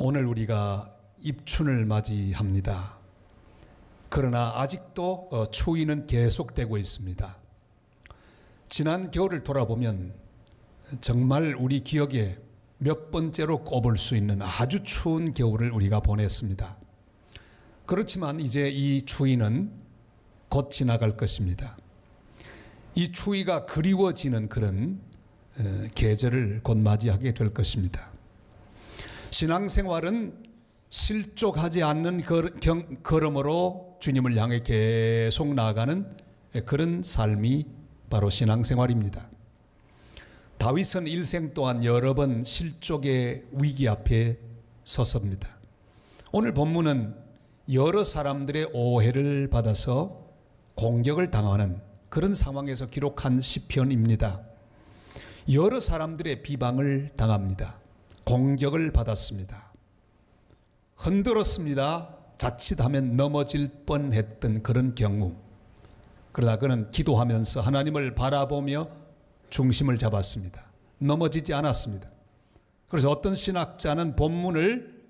오늘 우리가 입춘을 맞이합니다. 그러나 아직도 추위는 계속되고 있습니다. 지난 겨울을 돌아보면 정말 우리 기억에 몇 번째로 꼽을 수 있는 아주 추운 겨울을 우리가 보냈습니다. 그렇지만 이제 이 추위는 곧 지나갈 것입니다. 이 추위가 그리워지는 그런 계절을 곧 맞이하게 될 것입니다. 신앙생활은 실족하지 않는 걸음으로 주님을 향해 계속 나아가는 그런 삶이 바로 신앙생활입니다. 다윗은 일생 동안 여러 번 실족의 위기 앞에 섰습니다. 오늘 본문은 여러 사람들의 오해를 받아서 공격을 당하는 그런 상황에서 기록한 시편입니다. 여러 사람들의 비방을 당합니다. 공격을 받았습니다. 흔들었습니다. 자칫하면 넘어질 뻔했던 그런 경우. 그러다 그는 기도하면서 하나님을 바라보며 중심을 잡았습니다. 넘어지지 않았습니다. 그래서 어떤 신학자는 본문을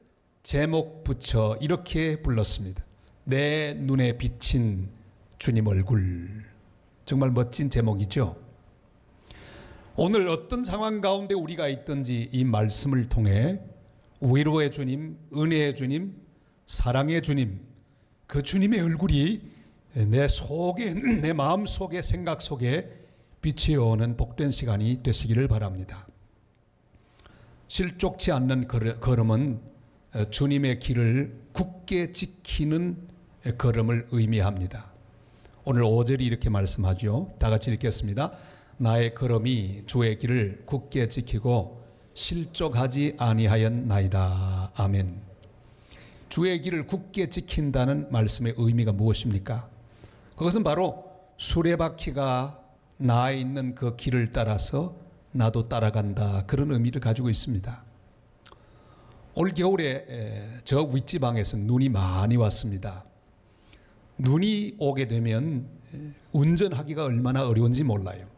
제목 붙여 이렇게 불렀습니다. 내 눈에 비친 주님 얼굴. 정말 멋진 제목이죠. 오늘 어떤 상황 가운데 우리가 있든지 이 말씀을 통해 위로의 주님, 은혜의 주님, 사랑의 주님, 그 주님의 얼굴이 내 속에, 내 마음 속에, 생각 속에 비치어오는 복된 시간이 되시기를 바랍니다. 실족치 않는 걸음은 주님의 길을 굳게 지키는 걸음을 의미합니다. 오늘 5절이 이렇게 말씀하죠. 다 같이 읽겠습니다. 나의 걸음이 주의 길을 굳게 지키고 실족하지 아니하였나이다. 아멘. 주의 길을 굳게 지킨다는 말씀의 의미가 무엇입니까? 그것은 바로 수레바퀴가 나 있는 그 길을 따라서 나도 따라간다. 그런 의미를 가지고 있습니다. 올 겨울에 저 윗지방에서 눈이 많이 왔습니다. 눈이 오게 되면 운전하기가 얼마나 어려운지 몰라요.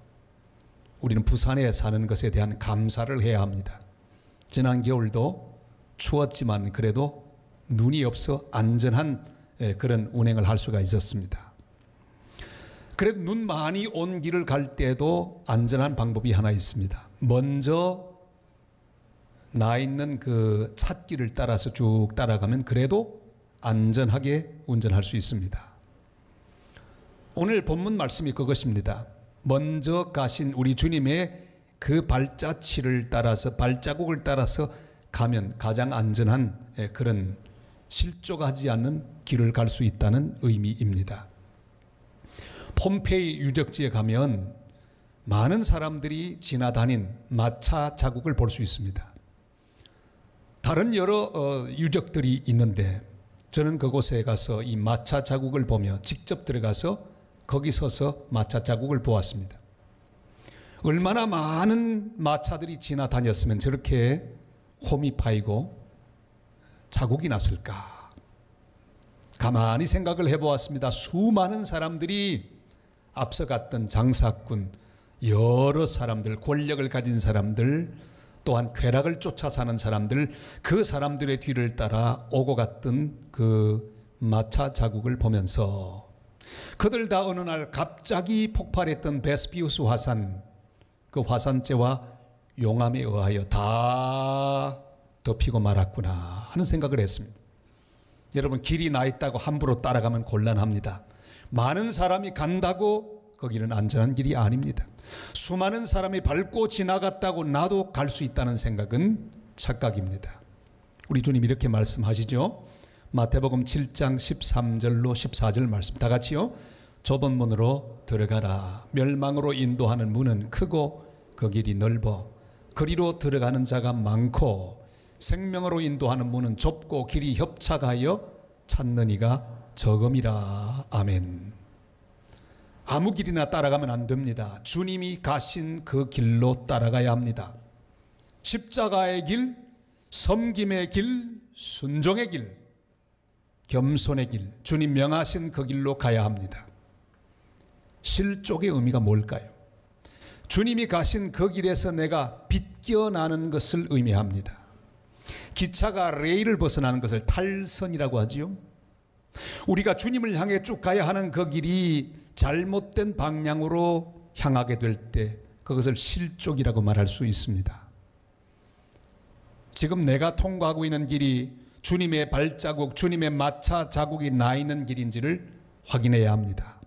우리는 부산에 사는 것에 대한 감사를 해야 합니다. 지난 겨울도 추웠지만 그래도 눈이 없어 안전한 그런 운행을 할 수가 있었습니다. 그래도 눈 많이 온 길을 갈 때도 안전한 방법이 하나 있습니다. 먼저 나 있는 그 찻길을 따라서 쭉 따라가면 그래도 안전하게 운전할 수 있습니다. 오늘 본문 말씀이 그것입니다. 먼저 가신 우리 주님의 그 발자취를 따라서, 발자국을 따라서 가면 가장 안전한 그런 실족하지 않는 길을 갈 수 있다는 의미입니다. 폼페이 유적지에 가면 많은 사람들이 지나다닌 마차 자국을 볼 수 있습니다. 다른 여러 유적들이 있는데 저는 그곳에 가서 이 마차 자국을 보며 직접 들어가서 거기 서서 마차 자국을 보았습니다. 얼마나 많은 마차들이 지나다녔으면 저렇게 홈이 파이고 자국이 났을까? 가만히 생각을 해보았습니다. 수많은 사람들이 앞서갔던 장사꾼, 여러 사람들, 권력을 가진 사람들, 또한 쾌락을 쫓아 사는 사람들, 그 사람들의 뒤를 따라 오고 갔던 그 마차 자국을 보면서 그들 다 어느 날 갑자기 폭발했던 베스피우스 화산, 그 화산재와 용암에 의하여 다 덮이고 말았구나 하는 생각을 했습니다. 여러분, 길이 나 있다고 함부로 따라가면 곤란합니다. 많은 사람이 간다고 거기는 안전한 길이 아닙니다. 수많은 사람이 밟고 지나갔다고 나도 갈 수 있다는 생각은 착각입니다. 우리 주님 이렇게 말씀하시죠. 마태복음 7장 13절로 14절 말씀 다 같이요. 좁은 문으로 들어가라. 멸망으로 인도하는 문은 크고 그 길이 넓어 그리로 들어가는 자가 많고 생명으로 인도하는 문은 좁고 길이 협착하여 찾는 이가 적음이라. 아멘. 아무 길이나 따라가면 안 됩니다. 주님이 가신 그 길로 따라가야 합니다. 십자가의 길, 섬김의 길, 순종의 길, 겸손의 길, 주님 명하신 그 길로 가야 합니다. 실족의 의미가 뭘까요? 주님이 가신 그 길에서 내가 빗겨나는 것을 의미합니다. 기차가 레일을 벗어나는 것을 탈선이라고 하지요. 우리가 주님을 향해 쭉 가야 하는 그 길이 잘못된 방향으로 향하게 될 때 그것을 실족이라고 말할 수 있습니다. 지금 내가 통과하고 있는 길이 주님의 발자국, 주님의 마차 자국이 나 있는 길인지를 확인해야 합니다.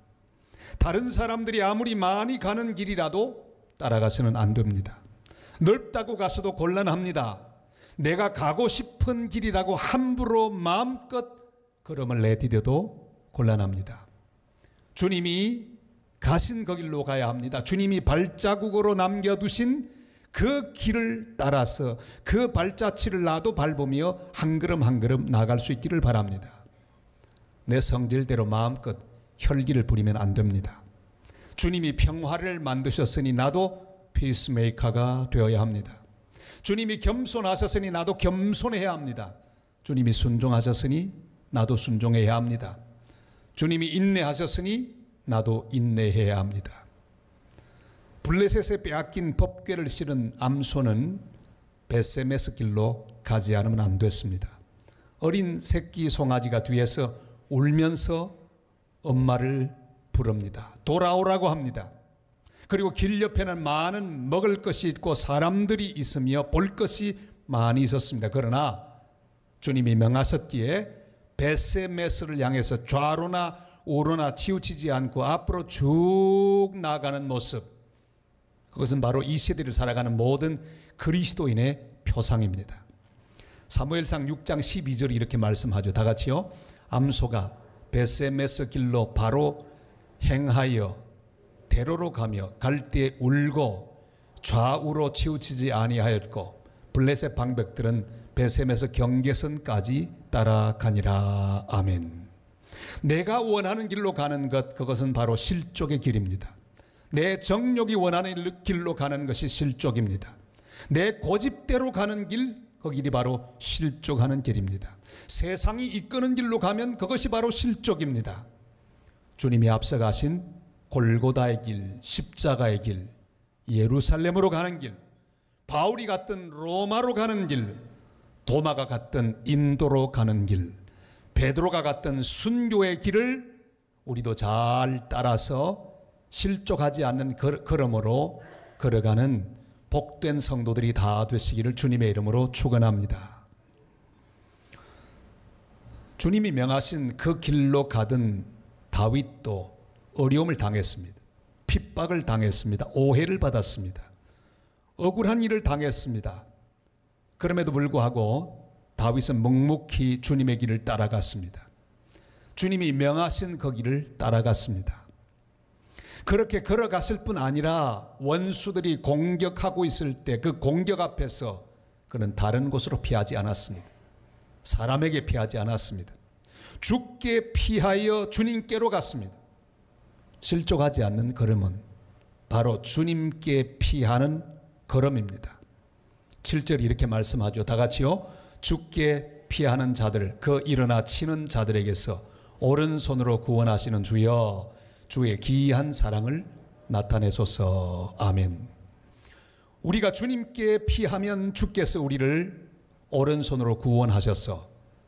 다른 사람들이 아무리 많이 가는 길이라도 따라가서는 안 됩니다. 넓다고 가서도 곤란합니다. 내가 가고 싶은 길이라고 함부로 마음껏 걸음을 내디뎌도 곤란합니다. 주님이 가신 그 길로 가야 합니다. 주님이 발자국으로 남겨두신 그 길을 따라서 그 발자취를 나도 밟으며 한 걸음 한 걸음 나아갈 수 있기를 바랍니다. 내 성질대로 마음껏 혈기를 부리면 안 됩니다. 주님이 평화를 만드셨으니 나도 피스메이커가 되어야 합니다. 주님이 겸손하셨으니 나도 겸손해야 합니다. 주님이 순종하셨으니 나도 순종해야 합니다. 주님이 인내하셨으니 나도 인내해야 합니다. 블레셋에 빼앗긴 법궤를 실은 암손은 벳세메스 길로 가지 않으면 안 됐습니다. 어린 새끼 송아지가 뒤에서 울면서 엄마를 부릅니다. 돌아오라고 합니다. 그리고 길 옆에는 많은 먹을 것이 있고 사람들이 있으며 볼 것이 많이 있었습니다. 그러나 주님이 명하셨기에 벳세메스를 향해서 좌로나 우로나 치우치지 않고 앞으로 쭉 나아가는 모습, 그것은 바로 이 시대를 살아가는 모든 그리스도인의 표상입니다. 사무엘상 6장 12절이 이렇게 말씀하죠. 다 같이요. 암소가 벳세메스 길로 바로 행하여 대로로 가며 갈 때 울고 좌우로 치우치지 아니하였고 블레셋 방백들은 벳세메스 경계선까지 따라가니라. 아멘. 내가 원하는 길로 가는 것, 그것은 바로 실족의 길입니다. 내 정욕이 원하는 길로 가는 것이 실족입니다. 내 고집대로 가는 길, 그 길이 바로 실족하는 길입니다. 세상이 이끄는 길로 가면 그것이 바로 실족입니다. 주님이 앞서가신 골고다의 길, 십자가의 길, 예루살렘으로 가는 길, 바울이 갔던 로마로 가는 길, 도마가 갔던 인도로 가는 길, 베드로가 갔던 순교의 길을 우리도 잘 따라서 실족하지 않는 걸음으로 걸어가는 복된 성도들이 다 되시기를 주님의 이름으로 축원합니다. 주님이 명하신 그 길로 가던 다윗도 어려움을 당했습니다. 핍박을 당했습니다. 오해를 받았습니다. 억울한 일을 당했습니다. 그럼에도 불구하고 다윗은 묵묵히 주님의 길을 따라갔습니다. 주님이 명하신 그 길을 따라갔습니다. 그렇게 걸어갔을 뿐 아니라 원수들이 공격하고 있을 때 그 공격 앞에서 그는 다른 곳으로 피하지 않았습니다. 사람에게 피하지 않았습니다. 주께 피하여 주님께로 갔습니다. 실족하지 않는 걸음은 바로 주님께 피하는 걸음입니다. 7절이 이렇게 말씀하죠. 다 같이요. 주께 피하는 자들, 그 일어나 치는 자들에게서 오른손으로 구원하시는 주여, 주의 기이한 사랑을 나타내소서. 아멘. 우리가 주님께 피하면 주께서 우리를 오른손으로 구원하셔서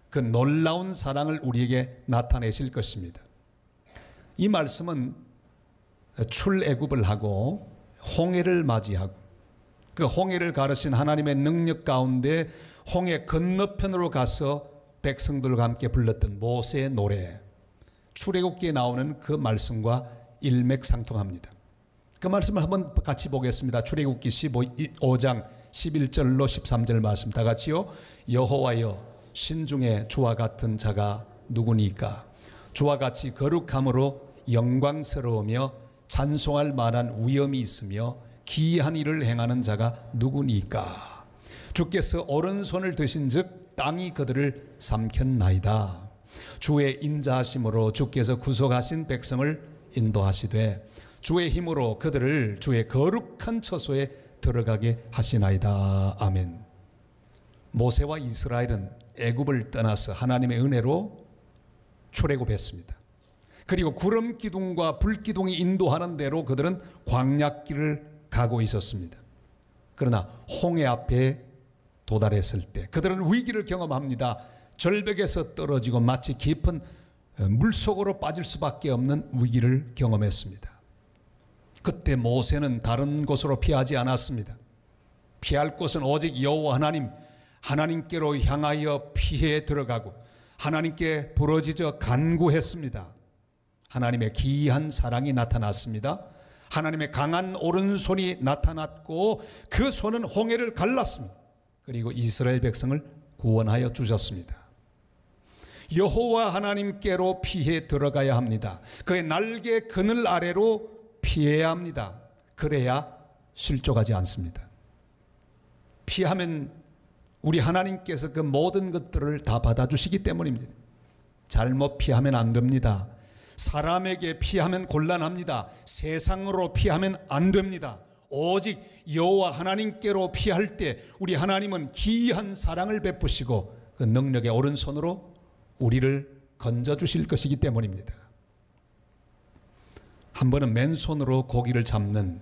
그 놀라운 사랑을 우리에게 나타내실 것입니다. 이 말씀은 출애굽을 하고 홍해를 맞이하고 그 홍해를 가르신 하나님의 능력 가운데 홍해 건너편으로 가서 백성들과 함께 불렀던 모세의 노래, 출애굽기에 나오는 그 말씀과 일맥상통합니다. 그 말씀을 한번 같이 보겠습니다. 출애굽기 15장 11절로 13절 말씀 다 같이요. 여호와여, 신중에 주와 같은 자가 누구니까? 주와 같이 거룩함으로 영광스러우며 찬송할 만한 위엄이 있으며 기이한 일을 행하는 자가 누구니까? 주께서 오른손을 드신즉 땅이 그들을 삼켰나이다. 주의 인자하심으로 주께서 구속하신 백성을 인도하시되 주의 힘으로 그들을 주의 거룩한 처소에 들어가게 하시나이다. 아멘. 모세와 이스라엘은 애굽을 떠나서 하나님의 은혜로 출애굽했습니다. 그리고 구름 기둥과 불 기둥이 인도하는 대로 그들은 광야길을 가고 있었습니다. 그러나 홍해 앞에 도달했을 때 그들은 위기를 경험합니다. 절벽에서 떨어지고 마치 깊은 물속으로 빠질 수밖에 없는 위기를 경험했습니다. 그때 모세는 다른 곳으로 피하지 않았습니다. 피할 곳은 오직 여호와 하나님께로 향하여 피해 들어가고 하나님께 부르짖어 간구했습니다. 하나님의 기이한 사랑이 나타났습니다. 하나님의 강한 오른손이 나타났고 그 손은 홍해를 갈랐습니다. 그리고 이스라엘 백성을 구원하여 주셨습니다. 여호와 하나님께로 피해 들어가야 합니다. 그의 날개 그늘 아래로 피해야 합니다. 그래야 실족하지 않습니다. 피하면 우리 하나님께서 그 모든 것들을 다 받아주시기 때문입니다. 잘못 피하면 안 됩니다. 사람에게 피하면 곤란합니다. 세상으로 피하면 안 됩니다. 오직 여호와 하나님께로 피할 때 우리 하나님은 기이한 사랑을 베푸시고 그 능력의 오른손으로 우리를 건져주실 것이기 때문입니다. 한 번은 맨손으로 고기를 잡는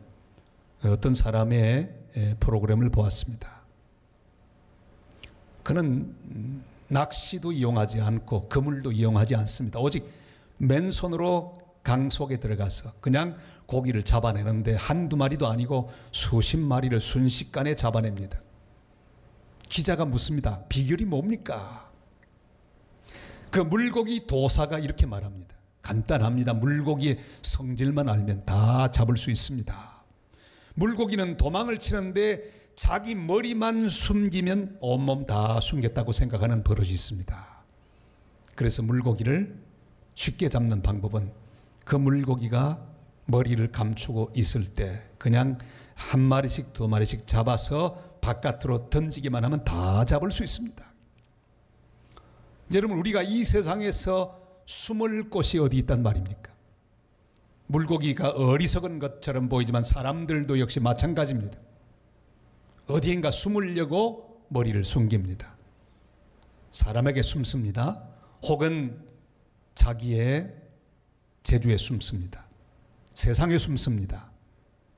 어떤 사람의 프로그램을 보았습니다. 그는 낚시도 이용하지 않고 그물도 이용하지 않습니다. 오직 맨손으로 강 속에 들어가서 그냥 고기를 잡아내는데 한두 마리도 아니고 수십 마리를 순식간에 잡아냅니다. 기자가 묻습니다. 비결이 뭡니까? 그 물고기 도사가 이렇게 말합니다. 간단합니다. 물고기의 성질만 알면 다 잡을 수 있습니다. 물고기는 도망을 치는데 자기 머리만 숨기면 온몸 다 숨겼다고 생각하는 버릇이 있습니다. 그래서 물고기를 쉽게 잡는 방법은 그 물고기가 머리를 감추고 있을 때 그냥 한 마리씩 두 마리씩 잡아서 바깥으로 던지기만 하면 다 잡을 수 있습니다. 여러분, 우리가 이 세상에서 숨을 곳이 어디 있단 말입니까? 물고기가 어리석은 것처럼 보이지만 사람들도 역시 마찬가지입니다. 어디인가 숨으려고 머리를 숨깁니다. 사람에게 숨습니다. 혹은 자기의 재주에 숨습니다. 세상에 숨습니다.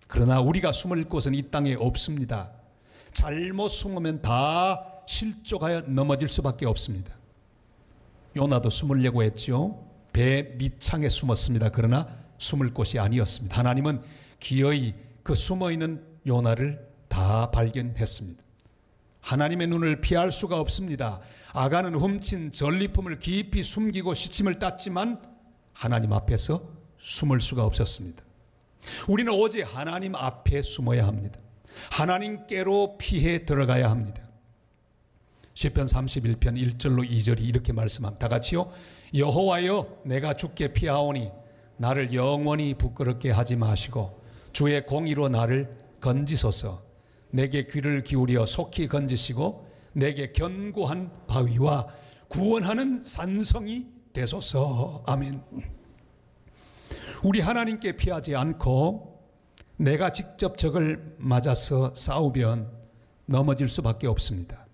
그러나 우리가 숨을 곳은 이 땅에 없습니다. 잘못 숨으면 다 실족하여 넘어질 수밖에 없습니다. 요나도 숨으려고 했죠. 배 밑창에 숨었습니다. 그러나 숨을 곳이 아니었습니다. 하나님은 기어이 그 숨어있는 요나를 다 발견했습니다. 하나님의 눈을 피할 수가 없습니다. 아간은 훔친 전리품을 깊이 숨기고 시침을 땄지만 하나님 앞에서 숨을 수가 없었습니다. 우리는 오직 하나님 앞에 숨어야 합니다. 하나님께로 피해 들어가야 합니다. 시편 31편 1절로 2절이 이렇게 말씀합니다. 다 같이요. 여호와여, 내가 주께 피하오니 나를 영원히 부끄럽게 하지 마시고 주의 공의로 나를 건지소서. 내게 귀를 기울여 속히 건지시고 내게 견고한 바위와 구원하는 산성이 되소서. 아멘. 우리 하나님께 피하지 않고 내가 직접 적을 맞아서 싸우면 넘어질 수밖에 없습니다.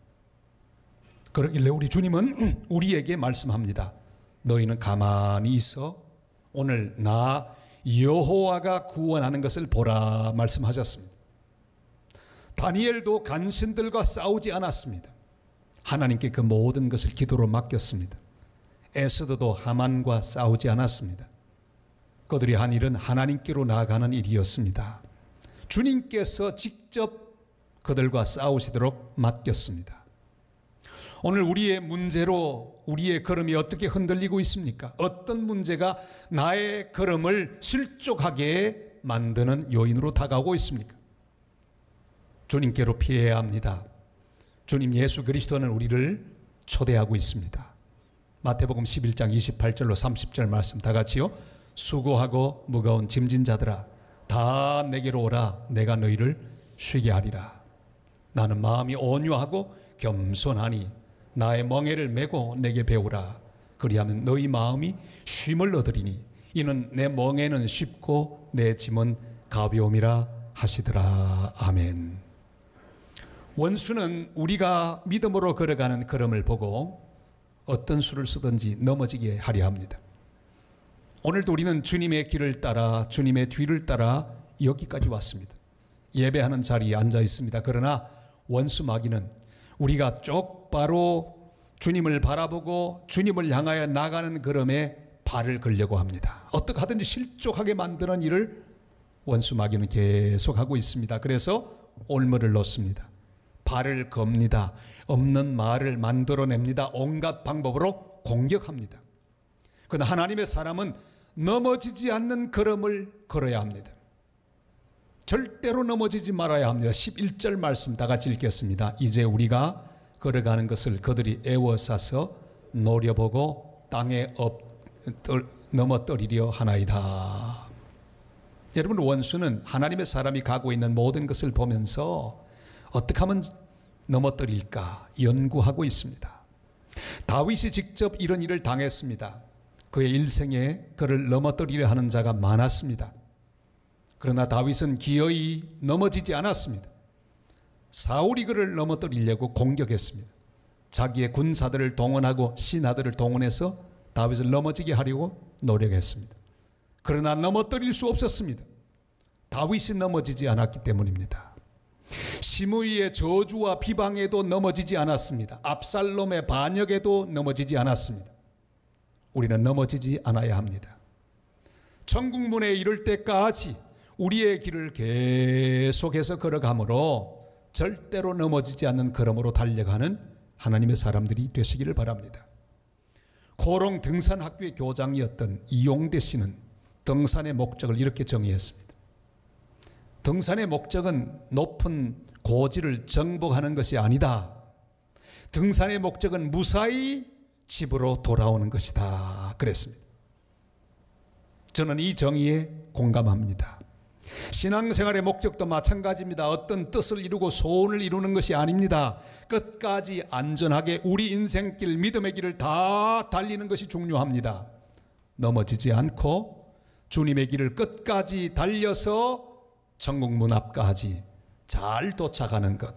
그러길래 우리 주님은 우리에게 말씀합니다. 너희는 가만히 있어 오늘 나 여호와가 구원하는 것을 보라 말씀하셨습니다. 다니엘도 간신들과 싸우지 않았습니다. 하나님께 그 모든 것을 기도로 맡겼습니다. 에스더도 하만과 싸우지 않았습니다. 그들이 한 일은 하나님께로 나아가는 일이었습니다. 주님께서 직접 그들과 싸우시도록 맡겼습니다. 오늘 우리의 문제로 우리의 걸음이 어떻게 흔들리고 있습니까? 어떤 문제가 나의 걸음을 실족하게 만드는 요인으로 다가오고 있습니까? 주님께로 피해야 합니다. 주님 예수 그리스도는 우리를 초대하고 있습니다. 마태복음 11장 28절로 30절 말씀 다 같이요. 수고하고 무거운 짐진 자들아 다 내게로 오라. 내가 너희를 쉬게 하리라. 나는 마음이 온유하고 겸손하니 나의 멍에를 메고 내게 배우라. 그리하면 너희 마음이 쉼을 얻으리니 이는 내 멍에는 쉽고 내 짐은 가벼움이라 하시더라. 아멘. 원수는 우리가 믿음으로 걸어가는 걸음을 보고 어떤 수를 쓰든지 넘어지게 하려 합니다. 오늘도 우리는 주님의 길을 따라 주님의 뒤를 따라 여기까지 왔습니다. 예배하는 자리에 앉아 있습니다. 그러나 원수 마귀는 우리가 똑바로 주님을 바라보고 주님을 향하여 나가는 걸음에 발을 걸려고 합니다. 어떻게 하든지 실족하게 만드는 일을 원수 마귀는 계속하고 있습니다. 그래서 올무를 놓습니다. 발을 겁니다. 없는 말을 만들어냅니다. 온갖 방법으로 공격합니다. 그러나 하나님의 사람은 넘어지지 않는 걸음을 걸어야 합니다. 절대로 넘어지지 말아야 합니다. 11절 말씀 다 같이 읽겠습니다. 이제 우리가 걸어가는 것을 그들이 애워싸서 노려보고 땅에 넘어뜨리려 하나이다. 여러분, 원수는 하나님의 사람이 가고 있는 모든 것을 보면서 어떻게 하면 넘어뜨릴까 연구하고 있습니다. 다윗이 직접 이런 일을 당했습니다. 그의 일생에 그를 넘어뜨리려 하는 자가 많았습니다. 그러나 다윗은 기어이 넘어지지 않았습니다. 사울이 그를 넘어뜨리려고 공격했습니다. 자기의 군사들을 동원하고 신하들을 동원해서 다윗을 넘어지게 하려고 노력했습니다. 그러나 넘어뜨릴 수 없었습니다. 다윗이 넘어지지 않았기 때문입니다. 시므이의 저주와 비방에도 넘어지지 않았습니다. 압살롬의 반역에도 넘어지지 않았습니다. 우리는 넘어지지 않아야 합니다. 천국문에 이를 때까지 우리의 길을 계속해서 걸어가므로 절대로 넘어지지 않는 걸음으로 달려가는 하나님의 사람들이 되시기를 바랍니다. 고롱 등산학교의 교장이었던 이용대 씨는 등산의 목적을 이렇게 정의했습니다. 등산의 목적은 높은 고지를 정복하는 것이 아니다. 등산의 목적은 무사히 집으로 돌아오는 것이다. 그랬습니다. 저는 이 정의에 공감합니다. 신앙생활의 목적도 마찬가지입니다. 어떤 뜻을 이루고 소원을 이루는 것이 아닙니다. 끝까지 안전하게 우리 인생길, 믿음의 길을 다 달리는 것이 중요합니다. 넘어지지 않고 주님의 길을 끝까지 달려서 천국문 앞까지 잘 도착하는 것,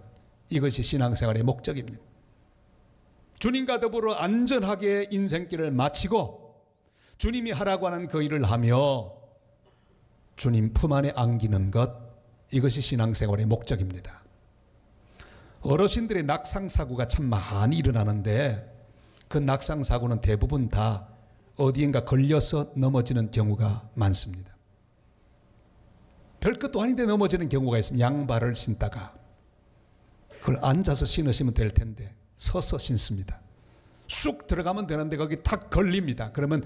이것이 신앙생활의 목적입니다. 주님과 더불어 안전하게 인생길을 마치고 주님이 하라고 하는 그 일을 하며 주님 품 안에 안기는 것, 이것이 신앙생활의 목적입니다. 어르신들의 낙상사고가 참 많이 일어나는데 그 낙상사고는 대부분 다 어디인가 걸려서 넘어지는 경우가 많습니다. 별것도 아닌데 넘어지는 경우가 있습니다. 양발을 신다가 그걸 앉아서 신으시면 될 텐데 서서 신습니다. 쑥 들어가면 되는데 거기 탁 걸립니다. 그러면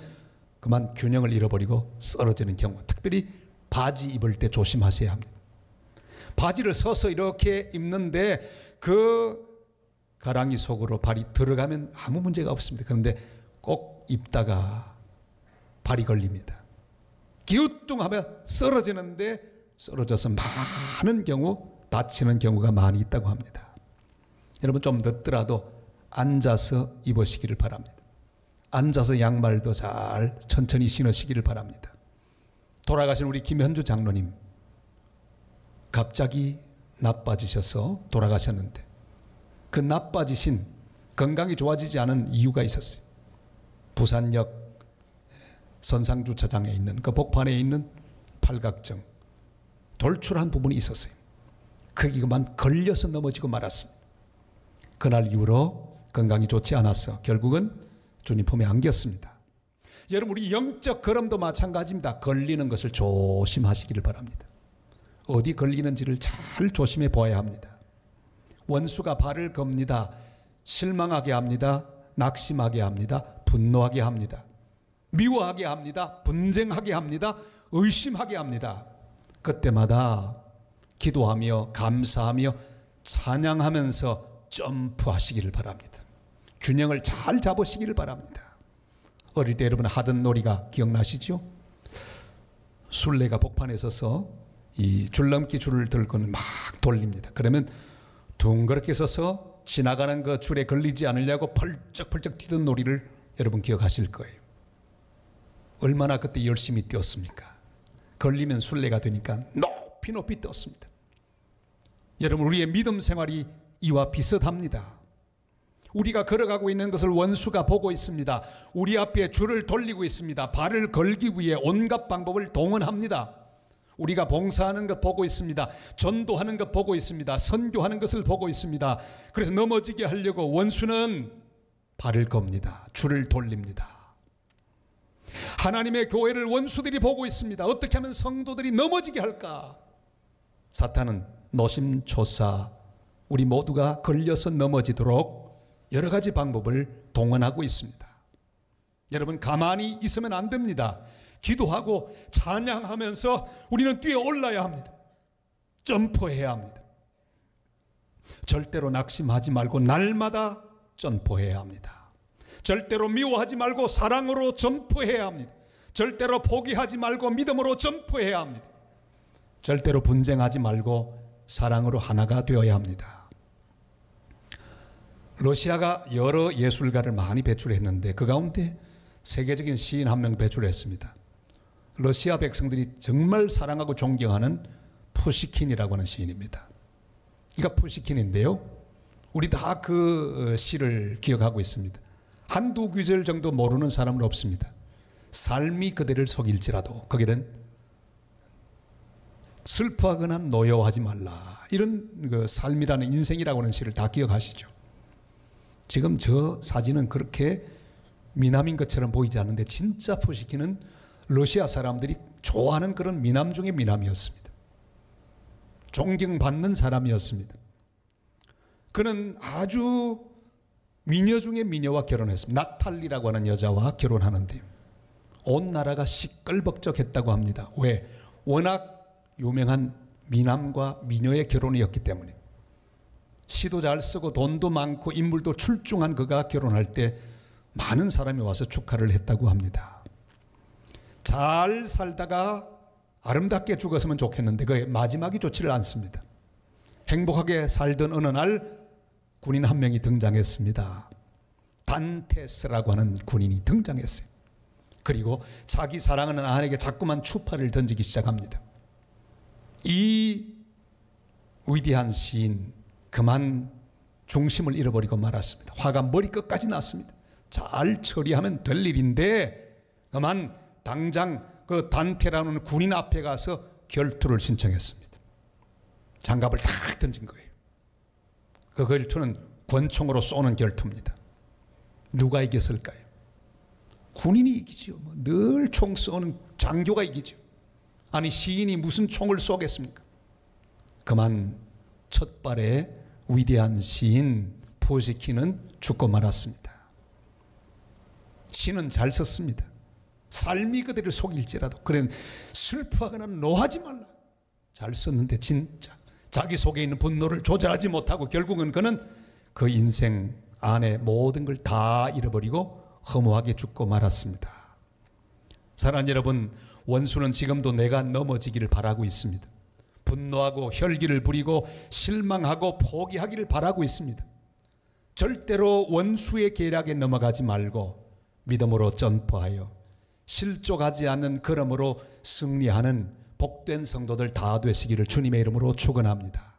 그만 균형을 잃어버리고 쓰러지는 경우, 특별히 바지 입을 때 조심하셔야 합니다. 바지를 서서 이렇게 입는데 그 가랑이 속으로 발이 들어가면 아무 문제가 없습니다. 그런데 꼭 입다가 발이 걸립니다. 기우뚱하면 쓰러지는데 쓰러져서 많은 경우 다치는 경우가 많이 있다고 합니다. 여러분, 좀 늦더라도 앉아서 입으시기를 바랍니다. 앉아서 양말도 잘 천천히 신으시기를 바랍니다. 돌아가신 우리 김현주 장로님 갑자기 나빠지셔서 돌아가셨는데 그 나빠지신, 건강이 좋아지지 않은 이유가 있었어요. 부산역 선상주차장에 있는 그 복판에 있는 팔각정 돌출한 부분이 있었어요. 거기만 걸려서 넘어지고 말았습니다. 그날 이후로 건강이 좋지 않아서 결국은 주님 품에 안겼습니다. 여러분, 우리 영적 걸음도 마찬가지입니다. 걸리는 것을 조심하시기를 바랍니다. 어디 걸리는지를 잘 조심해 보아야 합니다. 원수가 발을 겁니다. 실망하게 합니다. 낙심하게 합니다. 분노하게 합니다. 미워하게 합니다. 분쟁하게 합니다. 의심하게 합니다. 그때마다 기도하며 감사하며 찬양하면서 점프하시기를 바랍니다. 균형을 잘 잡으시기를 바랍니다. 어릴 때 여러분 하던 놀이가 기억나시죠? 술래가 복판에 서서 이 줄넘기 줄을 들고는 막 돌립니다. 그러면 둥그렇게 서서 지나가는 그 줄에 걸리지 않으려고 펄쩍펄쩍 뛰던 놀이를 여러분 기억하실 거예요. 얼마나 그때 열심히 뛰었습니까? 걸리면 술래가 되니까 높이 높이 떴습니다. 여러분, 우리의 믿음 생활이 이와 비슷합니다. 우리가 걸어가고 있는 것을 원수가 보고 있습니다. 우리 앞에 줄을 돌리고 있습니다. 발을 걸기 위해 온갖 방법을 동원합니다. 우리가 봉사하는 것 보고 있습니다. 전도하는 것 보고 있습니다. 선교하는 것을 보고 있습니다. 그래서 넘어지게 하려고 원수는 발을 겁니다. 줄을 돌립니다. 하나님의 교회를 원수들이 보고 있습니다. 어떻게 하면 성도들이 넘어지게 할까? 사탄은 노심초사 우리 모두가 걸려서 넘어지도록 여러 가지 방법을 동원하고 있습니다. 여러분, 가만히 있으면 안 됩니다. 기도하고 찬양하면서 우리는 뛰어 올라야 합니다. 점프해야 합니다. 절대로 낙심하지 말고 날마다 점프해야 합니다. 절대로 미워하지 말고 사랑으로 점프해야 합니다. 절대로 포기하지 말고 믿음으로 점프해야 합니다. 절대로 분쟁하지 말고 사랑으로 하나가 되어야 합니다. 러시아가 여러 예술가를 많이 배출했는데 그 가운데 세계적인 시인 한 명 배출했습니다. 러시아 백성들이 정말 사랑하고 존경하는 푸시킨이라고 하는 시인입니다. 이가 푸시킨인데요. 우리 다 그 시를 기억하고 있습니다. 한두 구절 정도 모르는 사람은 없습니다. 삶이 그대를 속일지라도 거기는 슬퍼하거나 노여워하지 말라. 이런 그 삶이라는 인생이라고 하는 시를 다 기억하시죠? 지금 저 사진은 그렇게 미남인 것처럼 보이지 않는데 진짜 푸시킨은 러시아 사람들이 좋아하는 그런 미남 중에 미남이었습니다. 존경받는 사람이었습니다. 그는 아주 미녀 중에 미녀와 결혼했습니다. 나탈리라고 하는 여자와 결혼하는데 온 나라가 시끌벅적했다고 합니다. 왜? 워낙 유명한 미남과 미녀의 결혼이었기 때문에. 시도 잘 쓰고 돈도 많고 인물도 출중한 그가 결혼할 때 많은 사람이 와서 축하를 했다고 합니다. 잘 살다가 아름답게 죽었으면 좋겠는데 그 마지막이 좋지를 않습니다. 행복하게 살던 어느 날 군인 한 명이 등장했습니다. 단테스라고 하는 군인이 등장했어요. 그리고 자기 사랑하는 아내에게 자꾸만 추파를 던지기 시작합니다. 이 위대한 시인 그만 중심을 잃어버리고 말았습니다. 화가 머리끝까지 났습니다. 잘 처리하면 될 일인데 그만 당장 그 단테라는 군인 앞에 가서 결투를 신청했습니다. 장갑을 탁 던진 거예요. 그 결투는 권총으로 쏘는 결투입니다. 누가 이겼을까요? 군인이 이기죠. 늘 총 쏘는 장교가 이기죠. 아니 시인이 무슨 총을 쏘겠습니까? 그만 첫 발에 위대한 시인 푸시킨은 죽고 말았습니다. 시는 잘 썼습니다. 삶이 그대를 속일지라도 그래 슬퍼하거나 노하지 말라. 잘 썼는데 진짜 자기 속에 있는 분노를 조절하지 못하고 결국은 그는 그 인생 안에 모든 걸 다 잃어버리고 허무하게 죽고 말았습니다. 사랑하는 여러분, 원수는 지금도 내가 넘어지기를 바라고 있습니다. 분노하고 혈기를 부리고 실망하고 포기하기를 바라고 있습니다. 절대로 원수의 계략에 넘어가지 말고 믿음으로 점프하여 실족하지 않는 걸음으로 승리하는 복된 성도들 다 되시기를 주님의 이름으로 축원합니다.